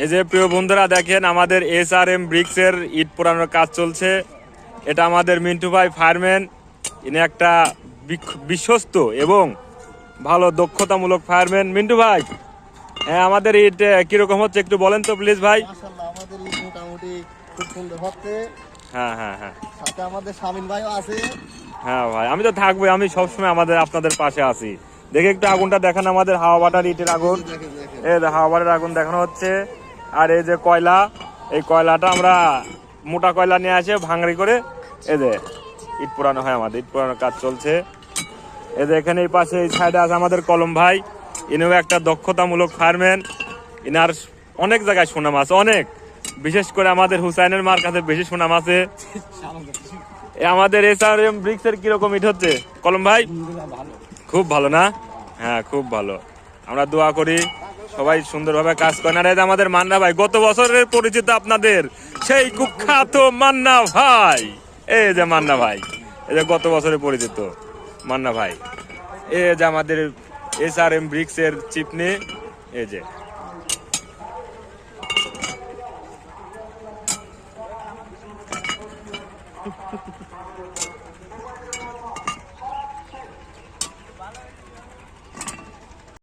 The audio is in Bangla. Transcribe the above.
এই যে প্রিয় বন্ধুরা দেখেন আমাদের SRM ব্রিক্স এর ইট পোড়ানোর কাজ চলছে। এটা আমাদের মিন্টু ভাই ফায়ারম্যান, ইনি একটা বিশ্বস্ত এবং ভালো দক্ষতামূলক ফায়ারম্যান। মিন্টু ভাই, হ্যাঁ আমাদের ইট কিরকম হচ্ছে একটু বলেন তো প্লিজ ভাই। মাশাআল্লাহ আমাদের ইট মোটামুটি খুব সুন্দর হচ্ছে। হ্যাঁ হ্যাঁ হ্যাঁ সাথে আমাদের শামিন ভাইও আছে। হ্যাঁ ভাই, আমি তো থাকবোই, আমি সবসময় আপনাদের পাশে আছি। দেখে একটু আগুনটা দেখান, আমাদের হাওয়া বাটার ইটের আগুন। দেখেন দেখেন এই যে হাওয়া বাটার আগুন দেখানো হচ্ছে। আর এই যে কয়লা, এই কয়লাটা আমরা মোটা কয়লা নিয়ে আসে ভাঙড়ি করে এই যে ইট পোড়ানো হয়, আমাদের ইট পোড়ানোর কাজ চলছে। এই যে এখানে এই পাশে এই সাইডে আছে আমাদের কলম ভাই, ইনিও একটা দক্ষতামূলক ফায়ারম্যান। ইনার অনেক জায়গায় সুনাম আছে, অনেক, বিশেষ করে আমাদের হুসাইনের মার কাছে বেশি সুনাম আছে। আমাদের SRM ব্রিক্স এর কিরকম ইট হচ্ছে কলম ভাই? খুব ভালো না? হ্যাঁ খুব ভালো। আমরা দোয়া করি সবাই সুন্দরভাবে কাজ করেন। আর এই যে আমাদের মান্না ভাই, গত বছরের পরিচিত আপনাদের সেই কুখ্যাত মান্না ভাই। এই যে মান্না ভাই, এই যে গত বছরের পরিচিত মান্না ভাই। এই যে আমাদের SRM ব্রিক্স এর চিপনি, এই যে